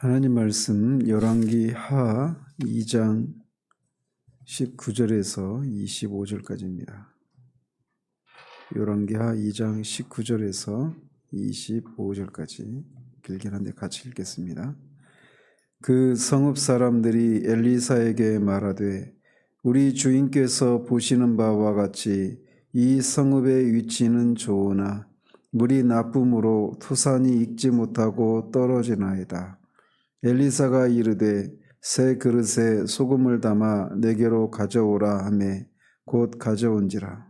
하나님 말씀 열왕기 하 2장 19절에서 25절까지입니다. 열왕기 하 2장 19절에서 25절까지 길긴 한데 같이 읽겠습니다. 그 성읍 사람들이 엘리사에게 말하되 우리 주인께서 보시는 바와 같이 이 성읍의 위치는 좋으나 물이 나쁨으로 토산이 익지 못하고 떨어지나이다. 엘리사가 이르되 새 그릇에 소금을 담아 내게로 가져오라 하매 곧 가져온지라.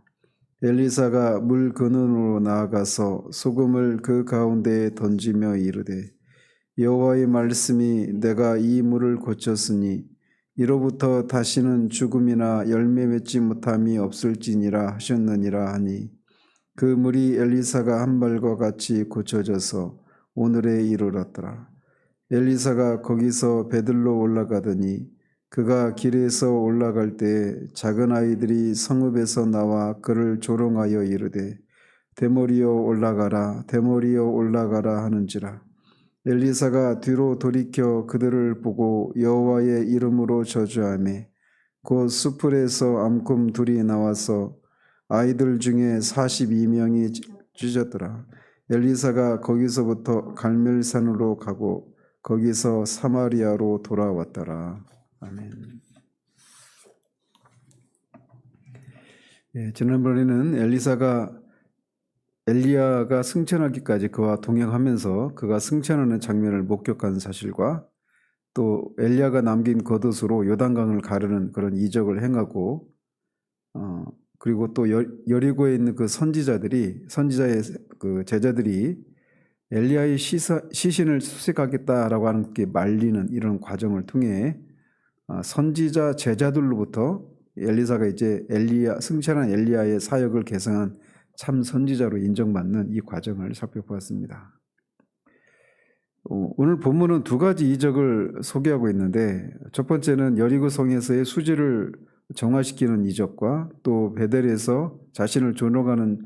엘리사가 물 근원으로 나아가서 소금을 그 가운데에 던지며 이르되 여호와의 말씀이 내가 이 물을 고쳤으니 이로부터 다시는 죽음이나 열매 맺지 못함이 없을지니라 하셨느니라 하니 그 물이 엘리사가 한 말과 같이 고쳐져서 오늘에 이르렀더라. 엘리사가 거기서 베들로 올라가더니 그가 길에서 올라갈 때 작은 아이들이 성읍에서 나와 그를 조롱하여 이르되 대머리여 올라가라 대머리여 올라가라 하는지라. 엘리사가 뒤로 돌이켜 그들을 보고 여호와의 이름으로 저주하매 곧 수풀에서 암금 둘이 나와서 아이들 중에 42명이 찢었더라. 엘리사가 거기서부터 갈멜산으로 가고 거기서 사마리아로 돌아왔더라. 아멘. 지난번에는 엘리야가 승천하기까지 그와 동행하면서 그가 승천하는 장면을 목격한 사실과 또 엘리야가 남긴 겉옷으로 요단강을 가르는 그런 이적을 행하고 그리고 또 여리고에 있는 그 선지자의 그 제자들이 엘리야의 시신을 수색하겠다라고 하는 게 말리는 이런 과정을 통해 선지자 제자들로부터 엘리사가 이제 승천한 엘리야의 사역을 계승한 참 선지자로 인정받는 이 과정을 살펴보았습니다. 오늘 본문은 두 가지 이적을 소개하고 있는데 첫 번째는 여리고성에서의 수지를 정화시키는 이적과 또 베델에서 자신을 조롱하는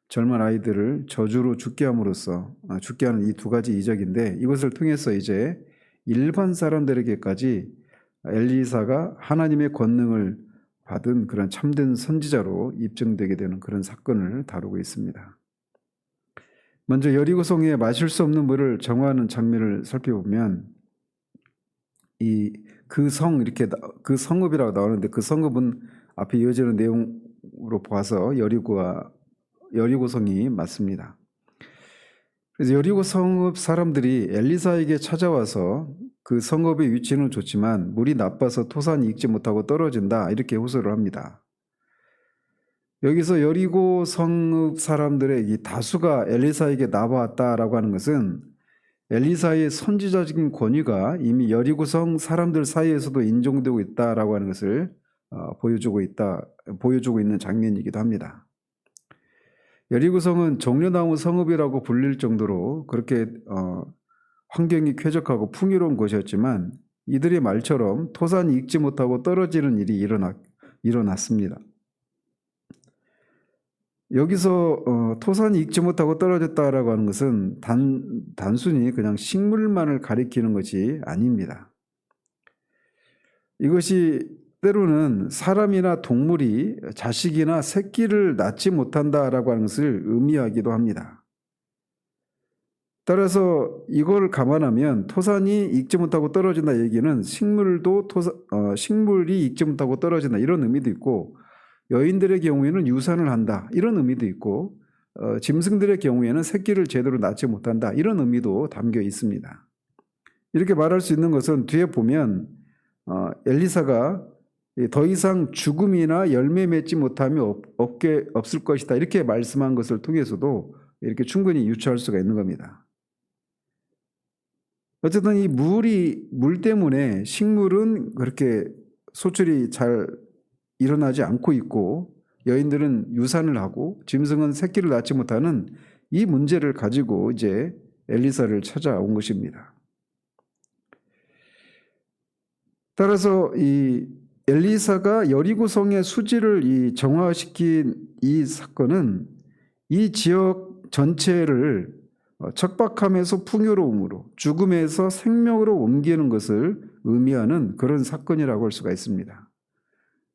젊은 아이들을 저주로 죽게 함으로써 죽게 하는 이 두 가지 이적인데 이것을 통해서 이제 일반 사람들에게까지 엘리사가 하나님의 권능을 받은 그런 참된 선지자로 입증되게 되는 그런 사건을 다루고 있습니다. 먼저 여리고성에 마실 수 없는 물을 정화하는 장면을 살펴보면 그 성읍이라고 나오는데 그 성읍은 앞에 이어지는 내용으로 봐서 여리고성이 맞습니다. 그래서 여리고 성읍 사람들이 엘리사에게 찾아와서 그 성읍의 위치는 좋지만 물이 나빠서 토산이 익지 못하고 떨어진다 이렇게 호소를 합니다. 여기서 여리고 성읍 사람들의 이 다수가 엘리사에게 나와왔다라고 하는 것은 엘리사의 선지자적인 권위가 이미 여리고성 사람들 사이에서도 인정되고 있다라고 하는 것을 보여주고 있는 장면이기도 합니다. 여리고성은 종려나무 성읍이라고 불릴 정도로 그렇게 환경이 쾌적하고 풍요로운 곳이었지만 이들의 말처럼 토산이 익지 못하고 떨어지는 일이 일어났습니다. 여기서 토산이 익지 못하고 떨어졌다라고 하는 것은 단순히 그냥 식물만을 가리키는 것이 아닙니다. 이것이 때로는 사람이나 동물이 자식이나 새끼를 낳지 못한다라고 하는 것을 의미하기도 합니다. 따라서 이걸 감안하면 토산이 익지 못하고 떨어진다 얘기는 식물이 익지 못하고 떨어진다 이런 의미도 있고 여인들의 경우에는 유산을 한다 이런 의미도 있고 짐승들의 경우에는 새끼를 제대로 낳지 못한다 이런 의미도 담겨 있습니다. 이렇게 말할 수 있는 것은 뒤에 보면 엘리사가 더 이상 죽음이나 열매 맺지 못함이 없을 것이다 이렇게 말씀한 것을 통해서도 이렇게 충분히 유추할 수가 있는 겁니다. 어쨌든 이 물 때문에 식물은 그렇게 소출이 잘 일어나지 않고 있고 여인들은 유산을 하고 짐승은 새끼를 낳지 못하는 이 문제를 가지고 이제 엘리사를 찾아온 것입니다. 따라서 이 엘리사가 여리고성의 수지를 정화시킨 이 사건은 이 지역 전체를 척박함에서 풍요로움으로, 죽음에서 생명으로 옮기는 것을 의미하는 그런 사건이라고 할 수가 있습니다.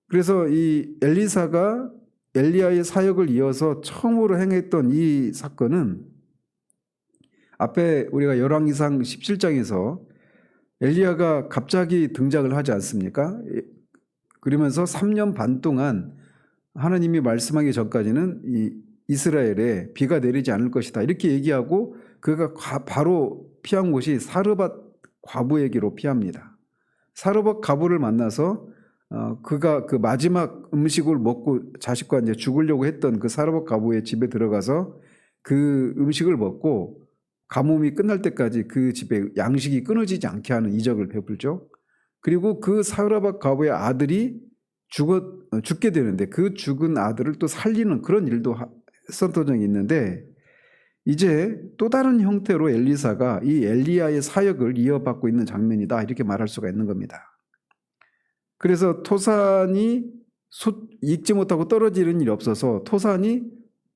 그래서 이 엘리사가 엘리야의 사역을 이어서 처음으로 행했던 이 사건은 앞에 우리가 열왕기상 17장에서 엘리야가 갑자기 등장을 하지 않습니까? 그러면서 3년 반 동안 하나님이 말씀하기 전까지는 이 이스라엘에 비가 내리지 않을 것이다 이렇게 얘기하고 그가 바로 피한 곳이 사르밧 과부에게로 피합니다. 사르밧 과부를 만나서 그가 그 마지막 음식을 먹고 자식과 이제 죽으려고 했던 그 사르밧 과부의 집에 들어가서 그 음식을 먹고 가뭄이 끝날 때까지 그 집에 양식이 끊어지지 않게 하는 이적을 베풀죠. 그리고 그 사르밧 과부의 아들이 죽게 되는데 그 죽은 아들을 또 살리는 그런 일도 했었던 적이 있는데 이제 또 다른 형태로 엘리사가 이 엘리야의 사역을 이어받고 있는 장면이다 이렇게 말할 수가 있는 겁니다. 그래서 토산이 익지 못하고 떨어지는 일이 없어서 토산이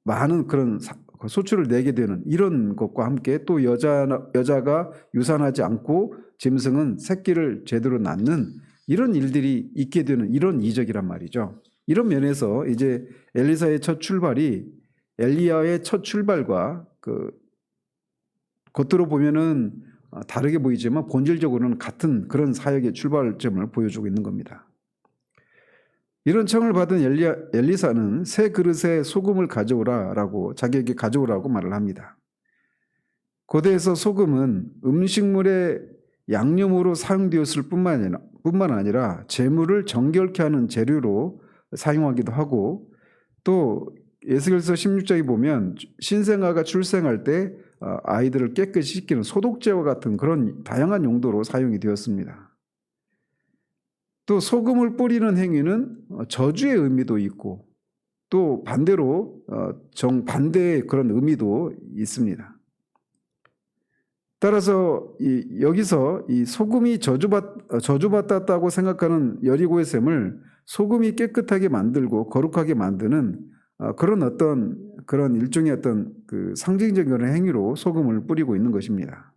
많은 그런 소출을 내게 되는 이런 것과 함께 또 여자가 유산하지 않고 짐승은 새끼를 제대로 낳는 이런 일들이 있게 되는 이런 이적이란 말이죠. 이런 면에서 이제 엘리사의 첫 출발이 엘리야의 첫 출발과 겉으로 보면은 다르게 보이지만 본질적으로는 같은 그런 사역의 출발점을 보여주고 있는 겁니다. 이런 청을 받은 엘리사는 새 그릇에 소금을 가져오라라고 자기에게 가져오라고 말을 합니다. 고대에서 소금은 음식물의 양념으로 사용되었을 뿐만 아니라 재물을 정결케 하는 재료로 사용하기도 하고 또 에스겔서 16장에 보면 신생아가 출생할 때 아이들을 깨끗이 씻기는 소독제와 같은 그런 다양한 용도로 사용이 되었습니다. 또 소금을 뿌리는 행위는 저주의 의미도 있고 또 반대로 정반대의 그런 의미도 있습니다. 따라서 여기서 이 소금이 저주받았다고 생각하는 여리고의 셈을 소금이 깨끗하게 만들고 거룩하게 만드는 그런 일종의 어떤 그 상징적인 그런 행위로 소금을 뿌리고 있는 것입니다.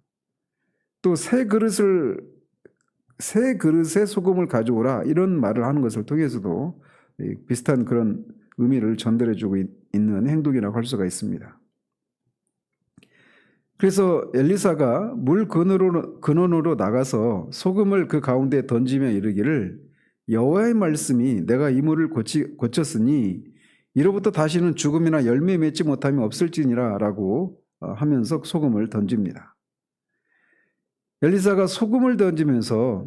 또 새 그릇에 소금을 가져오라 이런 말을 하는 것을 통해서도 비슷한 그런 의미를 전달해주고 있는 행동이라고 할 수가 있습니다. 그래서 엘리사가 물 근원으로 나가서 소금을 그 가운데 던지며 이르기를 여호와의 말씀이 내가 이 물을 고쳤으니 이로부터 다시는 죽음이나 열매 맺지 못함이 없을지니라 라고 하면서 소금을 던집니다. 엘리사가 소금을 던지면서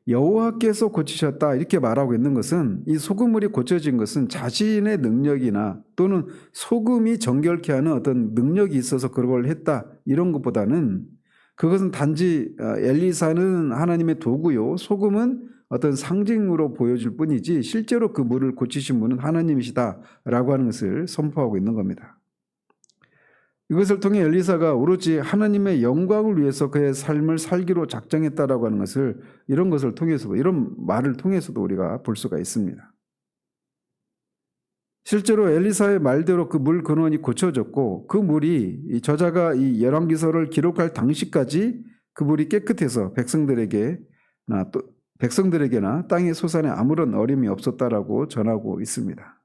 여호와께서 고치셨다 이렇게 말하고 있는 것은 이 소금물이 고쳐진 것은 자신의 능력이나 또는 소금이 정결케 하는 어떤 능력이 있어서 그걸 했다 이런 것보다는 그것은 단지 엘리사는 하나님의 도구요 소금은 어떤 상징으로 보여줄 뿐이지 실제로 그 물을 고치신 분은 하나님이시다라고 하는 것을 선포하고 있는 겁니다. 이것을 통해 엘리사가 오로지 하나님의 영광을 위해서 그의 삶을 살기로 작정했다라고 하는 것을 이런 것을 통해서도 이런 말을 통해서도 우리가 볼 수가 있습니다. 실제로 엘리사의 말대로 그 물 근원이 고쳐졌고 그 물이 저자가 이 열왕기서를 기록할 당시까지 그 물이 깨끗해서 백성들에게나 땅의 소산에 아무런 어려움이 없었다라고 전하고 있습니다.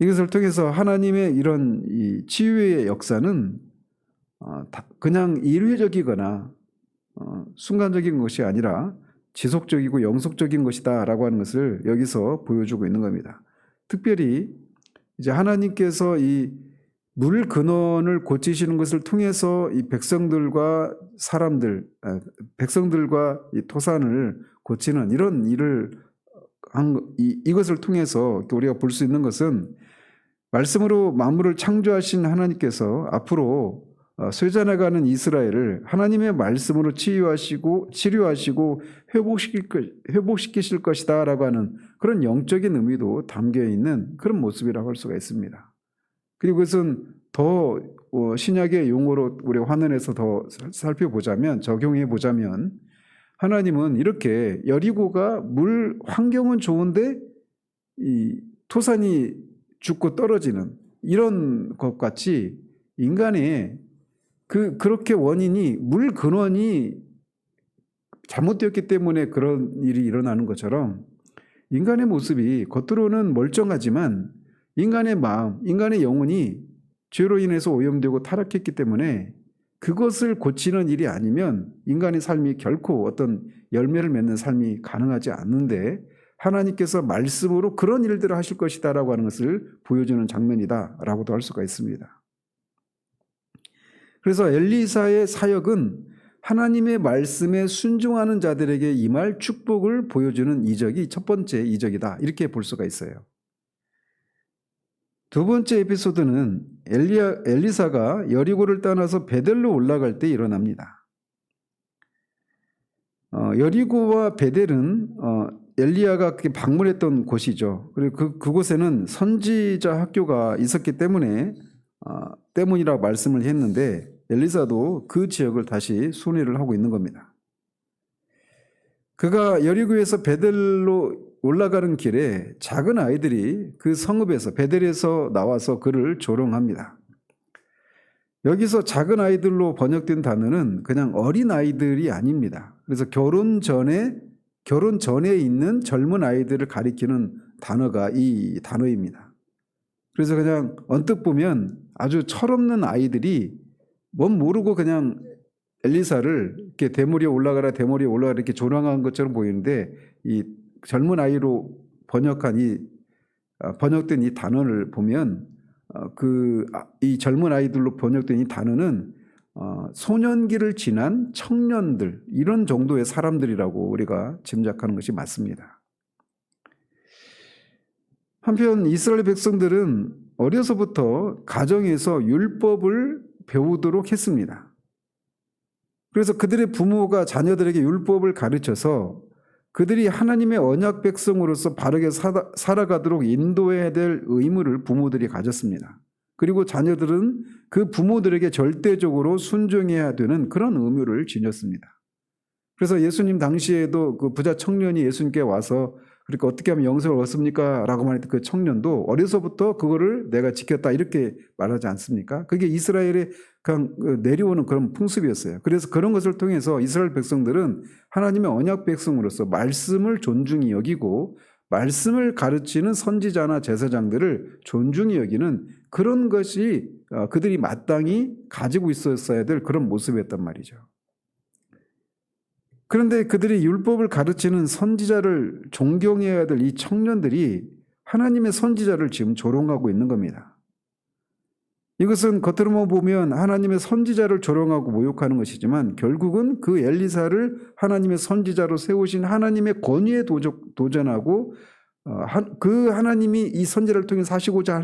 이것을 통해서 하나님의 이런 이 치유의 역사는 그냥 일회적이거나 순간적인 것이 아니라 지속적이고 영속적인 것이다라고 하는 것을 여기서 보여주고 있는 겁니다. 특별히 이제 하나님께서 이 물 근원을 고치시는 것을 통해서 이 백성들과 이 토산을 고치는 이런 일을 이것을 통해서 우리가 볼 수 있는 것은 말씀으로 만물을 창조하신 하나님께서 앞으로 쇠잔해가는 이스라엘을 하나님의 말씀으로 치료하시고 회복시키실 것이다 라고 하는 그런 영적인 의미도 담겨 있는 그런 모습이라고 할 수가 있습니다. 그리고 그것은 더 신약의 용어로 우리가 환원해서 더 살펴보자면 적용해보자면 하나님은 이렇게 여리고가 물 환경은 좋은데 이 토산이 죽고 떨어지는 이런 것 같이 인간의 그렇게 원인이 물 근원이 잘못되었기 때문에 그런 일이 일어나는 것처럼 인간의 모습이 겉으로는 멀쩡하지만 인간의 마음, 인간의 영혼이 죄로 인해서 오염되고 타락했기 때문에 그것을 고치는 일이 아니면 인간의 삶이 결코 어떤 열매를 맺는 삶이 가능하지 않는데 하나님께서 말씀으로 그런 일들을 하실 것이다라고 하는 것을 보여주는 장면이다라고도 할 수가 있습니다. 그래서 엘리사의 사역은 하나님의 말씀에 순종하는 자들에게 임할 축복을 보여주는 이적이 첫 번째 이적이다, 이렇게 볼 수가 있어요. 두 번째 에피소드는 엘리사가 여리고를 떠나서 베델로 올라갈 때 일어납니다. 여리고와 베델은 엘리야가 방문했던 곳이죠. 그리고 그곳에는 선지자 학교가 있었기 때문이라고 말씀을 했는데 엘리사도 그 지역을 다시 순회를 하고 있는 겁니다. 그가 여리고에서 베델로 올라가는 길에 작은 아이들이 그 성읍에서 베델에서 나와서 그를 조롱합니다. 여기서 작은 아이들로 번역된 단어는 그냥 어린 아이들이 아닙니다. 그래서 결혼 전에 있는 젊은 아이들을 가리키는 단어가 이 단어입니다. 그래서 그냥 언뜻 보면 아주 철없는 아이들이 뭔 모르고 그냥 엘리사를 이렇게 대머리에 올라가라 이렇게 조롱한 것처럼 보이는데 이 젊은 아이로 번역된 이 단어를 보면 이 젊은 아이들로 번역된 이 단어는 소년기를 지난 청년들, 이런 정도의 사람들이라고 우리가 짐작하는 것이 맞습니다. 한편 이스라엘 백성들은 어려서부터 가정에서 율법을 배우도록 했습니다. 그래서 그들의 부모가 자녀들에게 율법을 가르쳐서 그들이 하나님의 언약 백성으로서 바르게 살아가도록 인도해야 될 의무를 부모들이 가졌습니다. 그리고 자녀들은 그 부모들에게 절대적으로 순종해야 되는 그런 의무를 지녔습니다. 그래서 예수님 당시에도 그 부자 청년이 예수님께 와서 그러니까 어떻게 하면 영생을 얻습니까? 라고 말했던 그 청년도 어려서부터 그거를 내가 지켰다 이렇게 말하지 않습니까? 그게 이스라엘의 그냥 내려오는 그런 풍습이었어요. 그래서 그런 것을 통해서 이스라엘 백성들은 하나님의 언약 백성으로서 말씀을 존중히 여기고 말씀을 가르치는 선지자나 제사장들을 존중히 여기는 그런 것이 그들이 마땅히 가지고 있었어야 될 그런 모습이었단 말이죠. 그런데 그들이 율법을 가르치는 선지자를 존경해야 될 이 청년들이 하나님의 선지자를 지금 조롱하고 있는 겁니다. 이것은 겉으로만 보면 하나님의 선지자를 조롱하고 모욕하는 것이지만 결국은 그 엘리사를 하나님의 선지자로 세우신 하나님의 권위에 도전하고 그 하나님이 이 선지자를 통해서 하시고자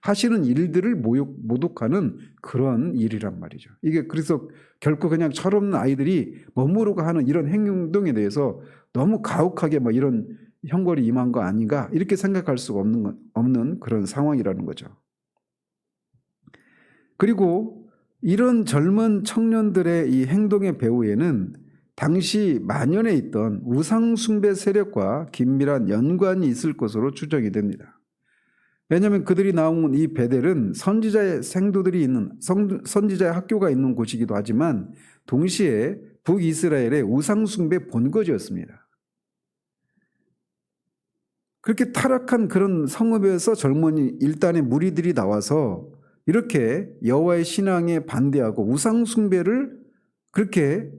하시는 일들을 모독하는 그런 일이란 말이죠. 이게 그래서 결코 그냥 철없는 아이들이 멋모르고 하는 이런 행동에 대해서 너무 가혹하게 이런 형벌이 임한 거 아닌가 이렇게 생각할 수가 없는 그런 상황이라는 거죠. 그리고 이런 젊은 청년들의 이 행동의 배후에는 당시 만연해 있던 우상숭배 세력과 긴밀한 연관이 있을 것으로 추정이 됩니다. 왜냐하면 그들이 나온 이 베델은 선지자의 생도들이 있는 선지자의 학교가 있는 곳이기도 하지만 동시에 북이스라엘의 우상숭배 본거지였습니다. 그렇게 타락한 그런 성읍에서 젊은이 일단의 무리들이 나와서 이렇게 여호와의 신앙에 반대하고 우상숭배를 그렇게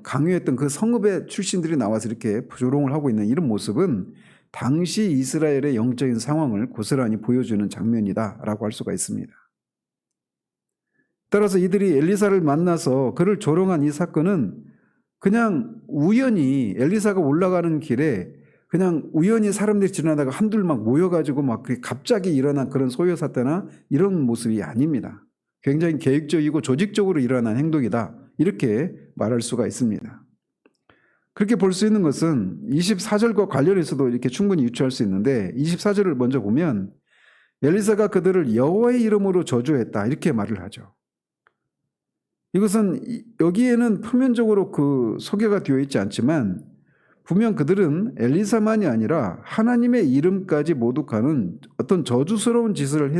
강요했던 그 성읍의 출신들이 나와서 이렇게 조롱을 하고 있는 이런 모습은 당시 이스라엘의 영적인 상황을 고스란히 보여주는 장면이다라고 할 수가 있습니다. 따라서 이들이 엘리사를 만나서 그를 조롱한 이 사건은 그냥 우연히 엘리사가 올라가는 길에 그냥 우연히 사람들이 지나다가 한둘 막 모여가지고 막 갑자기 일어난 그런 소요사태나 이런 모습이 아닙니다. 굉장히 계획적이고 조직적으로 일어난 행동이다. 이렇게 말할 수가 있습니다. 그렇게 볼 수 있는 것은 24절과 관련해서도 이렇게 충분히 유추할 수 있는데 24절을 먼저 보면 엘리사가 그들을 여호와의 이름으로 저주했다 이렇게 말을 하죠. 이것은 여기에는 표면적으로 그 소개가 되어 있지 않지만 분명 그들은 엘리사만이 아니라 하나님의 이름까지 모독하는 어떤 저주스러운 짓을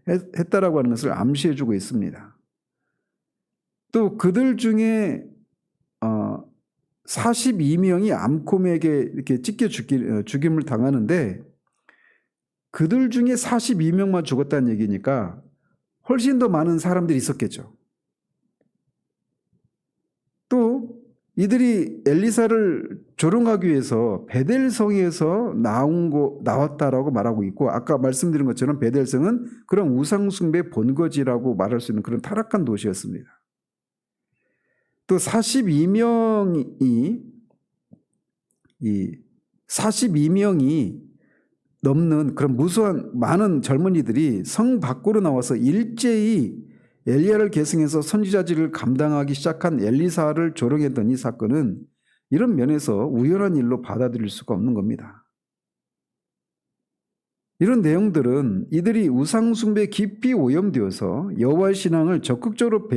했다라고 하는 것을 암시해주고 있습니다. 또 그들 중에 42명이 암콤에게 이렇게 찢겨 죽임을 당하는데 그들 중에 42명만 죽었다는 얘기니까 훨씬 더 많은 사람들이 있었겠죠. 또 이들이 엘리사를 조롱하기 위해서 베델성에서 나왔다라고 말하고 있고, 아까 말씀드린 것처럼 베델성은 그런 우상숭배 본거지라고 말할 수 있는 그런 타락한 도시였습니다. 또 42명이 넘는 그런 무수한 많은 젊은이들이 성 밖으로 나와서 일제히 엘리야를 계승해서 선지자직을 감당하기 시작한 엘리사를 조롱했던 이 사건은 이런 면에서 우연한 일로 받아들일 수가 없는 겁니다. 이런 내용들은 이들이 우상숭배에 깊이 오염되어서 여호와의 신앙을 적극적으로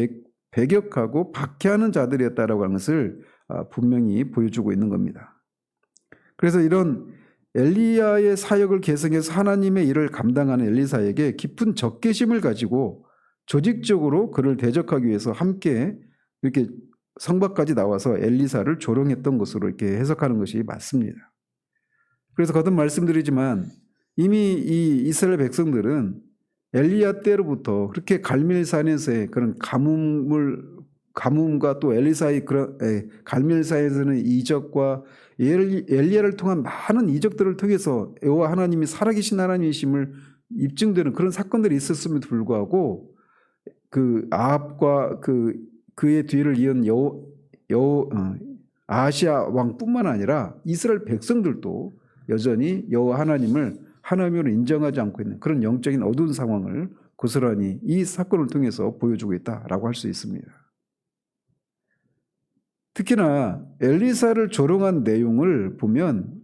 배격하고 박해하는 자들이었다라고 하는 것을 분명히 보여주고 있는 겁니다. 그래서 이런 엘리야의 사역을 계승해서 하나님의 일을 감당하는 엘리사에게 깊은 적개심을 가지고 조직적으로 그를 대적하기 위해서 함께 이렇게 성밖까지 나와서 엘리사를 조롱했던 것으로 이렇게 해석하는 것이 맞습니다. 그래서 거듭 말씀드리지만 이미 이 이스라엘 백성들은 엘리야 때로부터 그렇게 갈멜산에서의 그런 가뭄과 또 엘리사의 그런 갈멜산에서는 이적과 엘리야를 통한 많은 이적들을 통해서 여호와 하나님이 살아계신 하나님이심을 입증되는 그런 사건들이 있었음에도 불구하고 그 아합과 그의 뒤를 이은 아하시아 왕뿐만 아니라 이스라엘 백성들도 여전히 여호와 하나님을 하나님으로 인정하지 않고 있는 그런 영적인 어두운 상황을 고스란히 이 사건을 통해서 보여주고 있다라고 할 수 있습니다. 특히나 엘리사를 조롱한 내용을 보면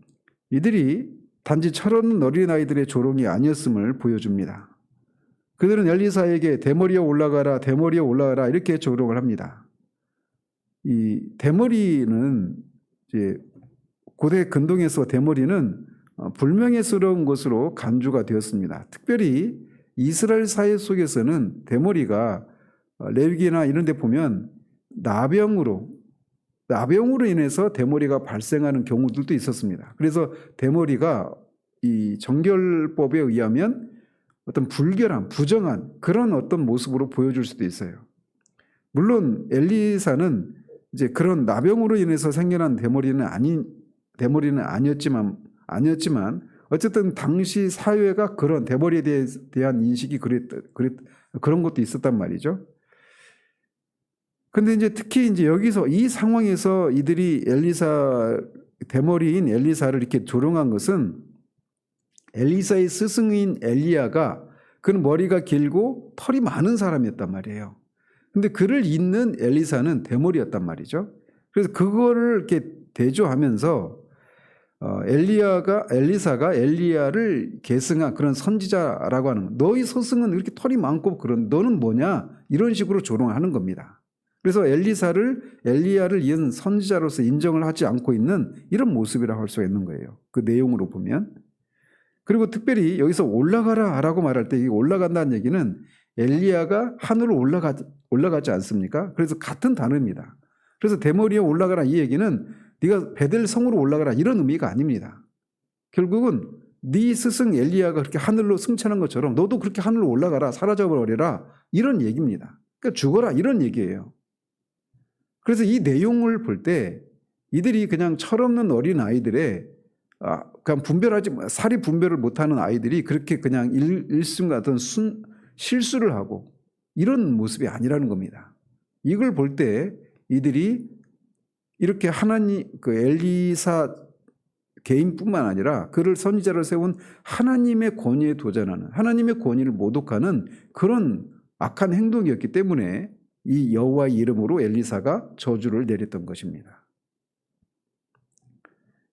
이들이 단지 철없는 어린아이들의 조롱이 아니었음을 보여줍니다. 그들은 엘리사에게 대머리에 올라가라, 대머리에 올라가라 이렇게 조롱을 합니다. 이 대머리는 이제 고대 근동에서 대머리는 불명예스러운 것으로 간주가 되었습니다. 특별히 이스라엘 사회 속에서는 대머리가 레위기나 이런 데 보면 나병으로 인해서 대머리가 발생하는 경우들도 있었습니다. 그래서 대머리가 이 정결법에 의하면 어떤 불결한, 부정한 그런 어떤 모습으로 보여줄 수도 있어요. 물론 엘리사는 이제 그런 나병으로 인해서 생겨난 대머리는 아니었지만 어쨌든 당시 사회가 그런 대머리에 대한 인식이 그런 것도 있었단 말이죠. 근데 이제 특히 이제 여기서 이 상황에서 이들이 대머리인 엘리사를 이렇게 조롱한 것은 엘리사의 스승인 엘리야가 그는 머리가 길고 털이 많은 사람이었단 말이에요. 근데 그를 잇는 엘리사는 대머리였단 말이죠. 그래서 그거를 이렇게 대조하면서 엘리사가 엘리야를 계승한 그런 선지자라고 하는 거. 너희 스승은 이렇게 털이 많고 그런 너는 뭐냐? 이런 식으로 조롱하는 겁니다. 그래서 엘리야를 이은 선지자로서 인정을 하지 않고 있는 이런 모습이라고 할 수가 있는 거예요. 그 내용으로 보면. 그리고 특별히 여기서 올라가라 라고 말할 때 이 올라간다는 얘기는 엘리야가 하늘로 올라가지 않습니까? 그래서 같은 단어입니다. 그래서 대머리에 올라가라 이 얘기는 네가 베델 성으로 올라가라 이런 의미가 아닙니다. 결국은 네 스승 엘리야가 그렇게 하늘로 승천한 것처럼 너도 그렇게 하늘로 올라가라, 사라져버려라 이런 얘기입니다. 그러니까 죽어라 이런 얘기예요. 그래서 이 내용을 볼 때 이들이 그냥 철없는 어린 아이들의 그냥 사리 분별을 못하는 아이들이 그렇게 그냥 일순간 어떤 실수를 하고 이런 모습이 아니라는 겁니다. 이걸 볼 때 이들이 이렇게 엘리사 개인뿐만 아니라 그를 선지자로 세운 하나님의 권위에 도전하는, 하나님의 권위를 모독하는 그런 악한 행동이었기 때문에 이 여호와의 이름으로 엘리사가 저주를 내렸던 것입니다.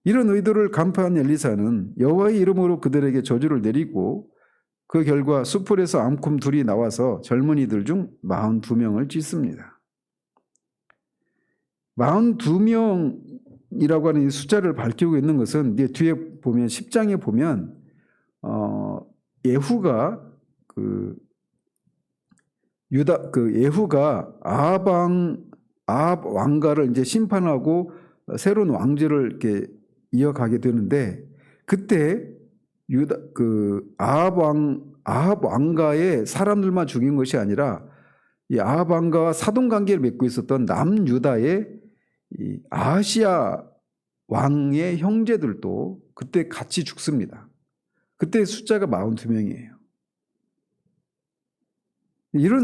이런 의도를 간파한 엘리사는 여호와의 이름으로 그들에게 저주를 내리고 그 결과 수풀에서 암콤 둘이 나와서 젊은이들 중 42명을 찢습니다. 42명이라고 하는 이 숫자를 밝히고 있는 것은 뒤에 보면 10장에 보면 예후가 예후가 아합 왕가를 이제 심판하고 새로운 왕제를 이렇게 이어가게 되는데, 그때 아합 왕가의 사람들만 죽인 것이 아니라 이 아합 왕가와 사돈 관계를 맺고 있었던 남유다의 이 아하시야 왕의 형제들도 그때 같이 죽습니다. 그때 숫자가 42명이에요.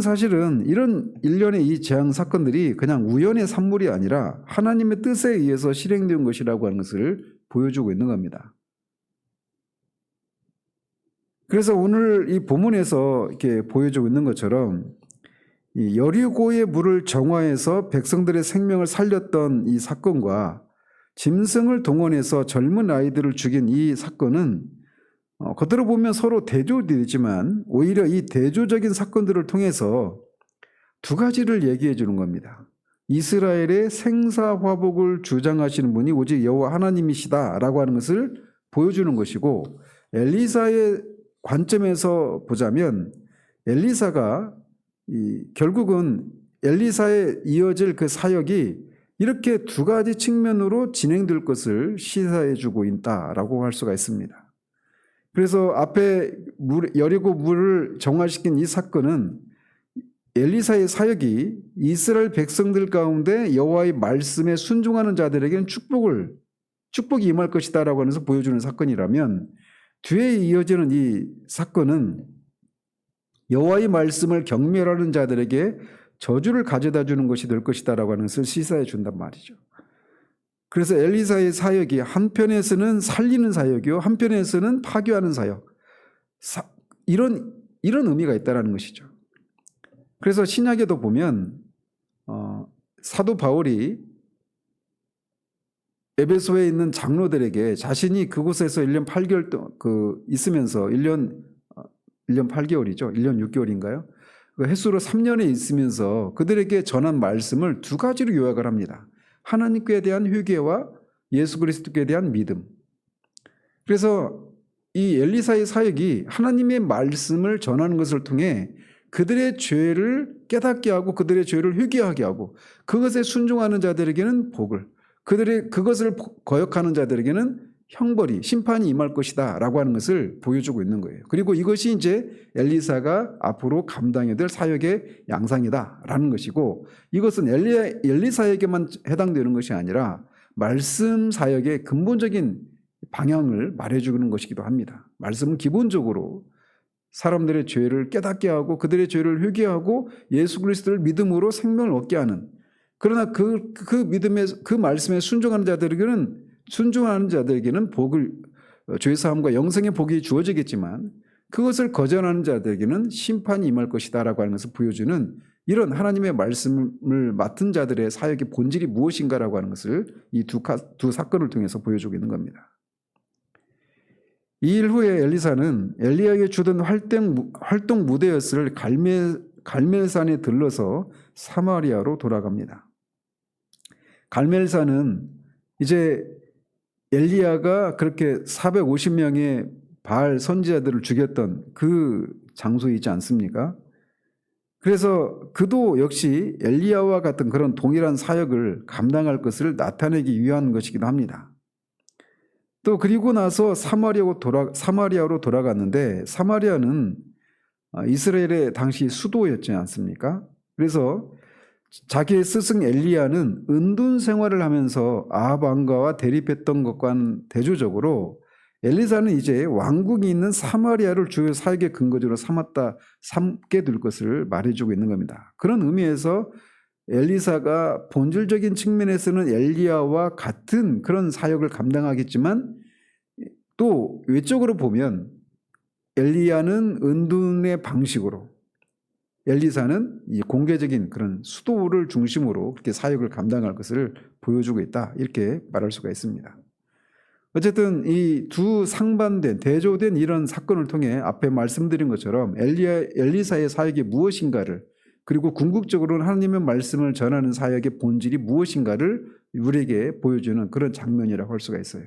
사실은 이런 일련의 이 재앙 사건들이 그냥 우연의 산물이 아니라 하나님의 뜻에 의해서 실행된 것이라고 하는 것을 보여주고 있는 겁니다. 그래서 오늘 이 본문에서 이렇게 보여주고 있는 것처럼 이 여리고의 물을 정화해서 백성들의 생명을 살렸던 이 사건과 짐승을 동원해서 젊은 아이들을 죽인 이 사건은 겉으로 보면 서로 대조되지만 오히려 이 대조적인 사건들을 통해서 두 가지를 얘기해 주는 겁니다. 이스라엘의 생사화복을 주장하시는 분이 오직 여호와 하나님이시다라고 하는 것을 보여주는 것이고, 엘리사의 관점에서 보자면 엘리사가 결국은 엘리사에 이어질 그 사역이 이렇게 두 가지 측면으로 진행될 것을 시사해 주고 있다라고 할 수가 있습니다. 그래서 앞에 여리고 물을 정화시킨 이 사건은 엘리사의 사역이 이스라엘 백성들 가운데 여호와의 말씀에 순종하는 자들에게는 축복이 임할 것이다라고 하면서 보여주는 사건이라면, 뒤에 이어지는 이 사건은 여호와의 말씀을 경멸하는 자들에게 저주를 가져다 주는 것이 될 것이다라고 하는 것을 시사해 준단 말이죠. 그래서 엘리사의 사역이 한편에서는 살리는 사역이요, 한편에서는 파괴하는 사역, 이런 의미가 있다는 것이죠. 그래서 신약에도 보면 사도 바울이 에베소에 있는 장로들에게 자신이 그곳에서 1년 8개월 있으면서 1년 8개월이죠. 1년 6개월인가요? 햇수로 3년에 있으면서 그들에게 전한 말씀을 두 가지로 요약을 합니다. 하나님께 대한 회개와 예수 그리스도께 대한 믿음. 그래서 이 엘리사의 사역이 하나님의 말씀을 전하는 것을 통해 그들의 죄를 깨닫게 하고 그들의 죄를 회개하게 하고 그것에 순종하는 자들에게는 복을, 그것을 거역하는 자들에게는 형벌이, 심판이 임할 것이다 라고 하는 것을 보여주고 있는 거예요. 그리고 이것이 이제 엘리사가 앞으로 감당해야 될 사역의 양상이다 라는 것이고, 이것은 엘리사에게만 해당되는 것이 아니라 말씀 사역의 근본적인 방향을 말해주는 것이기도 합니다. 말씀은 기본적으로 사람들의 죄를 깨닫게 하고 그들의 죄를 회개하고 예수 그리스도를 믿음으로 생명을 얻게 하는, 그러나 그 믿음에, 그 말씀에 순종하는 자들에게는 복을, 죄사함과 영생의 복이 주어지겠지만 그것을 거절하는 자들에게는 심판이 임할 것이다 라고 하는 것을 보여주는, 이런 하나님의 말씀을 맡은 자들의 사역의 본질이 무엇인가라고 하는 것을 이 두 사건을 통해서 보여주고 있는 겁니다. 이 일 후에 엘리사는 엘리야에게 주던 활동 무대였을 갈멜산에 들러서 사마리아로 돌아갑니다. 갈멜산은 이제 엘리야가 그렇게 450명의 바알 선지자들을 죽였던 그 장소이지 않습니까? 그래서 그도 역시 엘리야와 같은 그런 동일한 사역을 감당할 것을 나타내기 위한 것이기도 합니다. 또 그리고 나서 사마리아로 돌아갔는데, 사마리아는 이스라엘의 당시 수도였지 않습니까? 그래서 자기의 스승 엘리야는 은둔 생활을 하면서 아합 왕가와 대립했던 것과는 대조적으로 엘리사는 이제 왕국이 있는 사마리아를 주요 사역의 근거지로 삼게 될 것을 말해주고 있는 겁니다. 그런 의미에서 엘리사가 본질적인 측면에서는 엘리야와 같은 그런 사역을 감당하겠지만, 또 외적으로 보면 엘리야는 은둔의 방식으로, 엘리사는 이 공개적인 그런 수도를 중심으로 그렇게 사역을 감당할 것을 보여주고 있다, 이렇게 말할 수가 있습니다. 어쨌든 이 두 상반된, 대조된 이런 사건을 통해 앞에 말씀드린 것처럼 엘리사의 사역이 무엇인가를, 그리고 궁극적으로는 하나님의 말씀을 전하는 사역의 본질이 무엇인가를 우리에게 보여주는 그런 장면이라고 할 수가 있어요.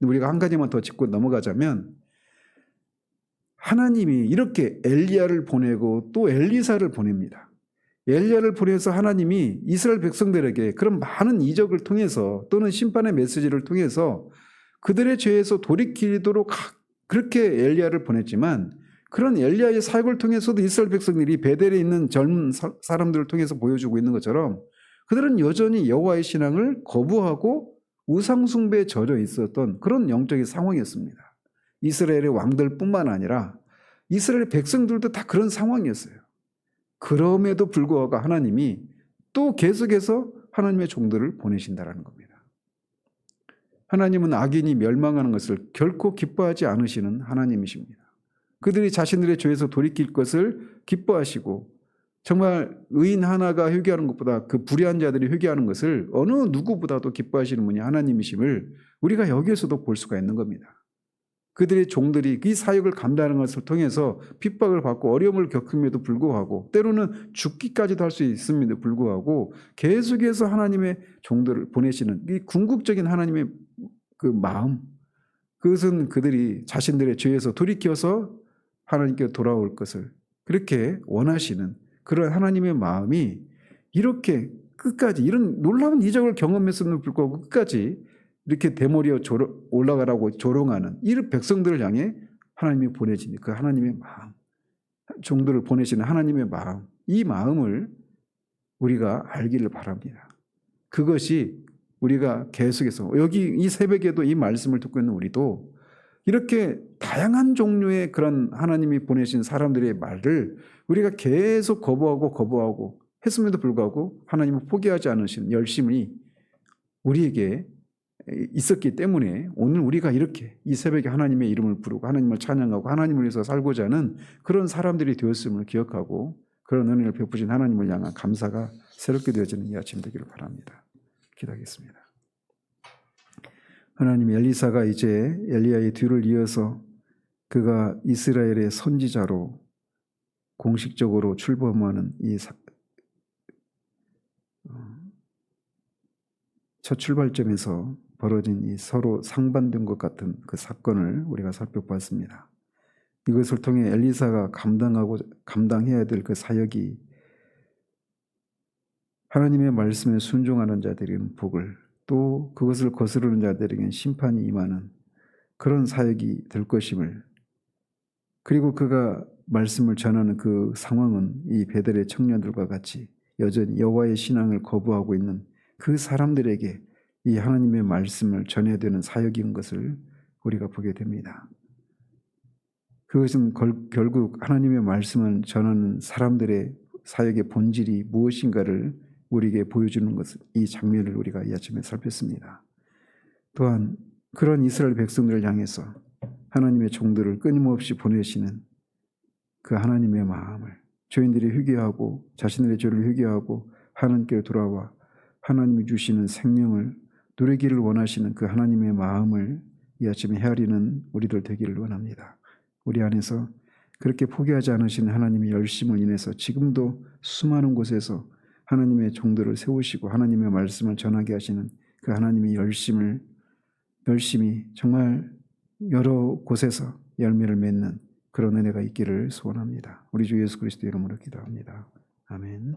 우리가 한 가지만 더 짚고 넘어가자면, 하나님이 이렇게 엘리야를 보내고 또 엘리사를 보냅니다. 엘리야를 보내서 하나님이 이스라엘 백성들에게 그런 많은 이적을 통해서 또는 심판의 메시지를 통해서 그들의 죄에서 돌이키도록 그렇게 엘리야를 보냈지만, 그런 엘리야의 사역을 통해서도 이스라엘 백성들이 베델에 있는 젊은 사람들을 통해서 보여주고 있는 것처럼 그들은 여전히 여호와의 신앙을 거부하고 우상 숭배에 젖어 있었던 그런 영적인 상황이었습니다. 이스라엘의 왕들뿐만 아니라 이스라엘 백성들도 다 그런 상황이었어요. 그럼에도 불구하고 하나님이 또 계속해서 하나님의 종들을 보내신다라는 겁니다. 하나님은 악인이 멸망하는 것을 결코 기뻐하지 않으시는 하나님이십니다. 그들이 자신들의 죄에서 돌이킬 것을 기뻐하시고, 정말 의인 하나가 회개하는 것보다 그 불의한 자들이 회개하는 것을 어느 누구보다도 기뻐하시는 분이 하나님이심을 우리가 여기에서도 볼 수가 있는 겁니다. 그들의 종들이 이 사역을 감당하는 것을 통해서 핍박을 받고 어려움을 겪음에도 불구하고, 때로는 죽기까지도 할 수 있음에도 불구하고 계속해서 하나님의 종들을 보내시는 이 궁극적인 하나님의 그 마음, 그것은 그들이 자신들의 죄에서 돌이켜서 하나님께 돌아올 것을 그렇게 원하시는 그런 하나님의 마음이 이렇게 끝까지 이런 놀라운 이적을 경험했음에도 불구하고 끝까지 이렇게 대머리에 올라가라고 조롱하는 이 백성들을 향해 하나님이 보내신 그 하나님의 마음, 종들을 보내시는 하나님의 마음, 이 마음을 우리가 알기를 바랍니다. 그것이 우리가 계속해서 여기 이 새벽에도 이 말씀을 듣고 있는 우리도 이렇게 다양한 종류의 그런 하나님이 보내신 사람들의 말을 우리가 계속 거부하고 했음에도 불구하고 하나님은 포기하지 않으신 열심이 우리에게 있었기 때문에 오늘 우리가 이렇게 이 새벽에 하나님의 이름을 부르고 하나님을 찬양하고 하나님을 위해서 살고자 하는 그런 사람들이 되었음을 기억하고 그런 은혜를 베푸신 하나님을 향한 감사가 새롭게 되어지는 이 아침 되기를 바랍니다. 기도하겠습니다. 하나님, 엘리사가 이제 엘리야의 뒤를 이어서 그가 이스라엘의 선지자로 공식적으로 출범하는 이 첫 출발점에서 벌어진 이 서로 상반된 것 같은 그 사건을 우리가 살펴봤습니다. 이것을 통해 엘리사가 감당해야 될 그 사역이 하나님의 말씀에 순종하는 자들에게는 복을, 또 그것을 거스르는 자들에게는 심판이 임하는 그런 사역이 될 것임을, 그리고 그가 말씀을 전하는 그 상황은 이 베델의 청년들과 같이 여전히 여호와의 신앙을 거부하고 있는 그 사람들에게 이 하나님의 말씀을 전해야 되는 사역인 것을 우리가 보게 됩니다. 그것은 결국 하나님의 말씀을 전하는 사람들의 사역의 본질이 무엇인가를 우리에게 보여주는 것을, 이 장면을 우리가 이 아침에 살폈습니다. 또한 그런 이스라엘 백성들을 향해서 하나님의 종들을 끊임없이 보내시는 그 하나님의 마음을, 죄인들이 회개하고 자신들의 죄를 회개하고 하나님께 돌아와 하나님이 주시는 생명을 누리기를 원하시는 그 하나님의 마음을 이 아침에 헤아리는 우리들 되기를 원합니다. 우리 안에서 그렇게 포기하지 않으신 하나님의 열심을 인해서 지금도 수많은 곳에서 하나님의 종들을 세우시고 하나님의 말씀을 전하게 하시는 그 하나님의 열심이 정말 여러 곳에서 열매를 맺는 그런 은혜가 있기를 소원합니다. 우리 주 예수 그리스도 이름으로 기도합니다. 아멘.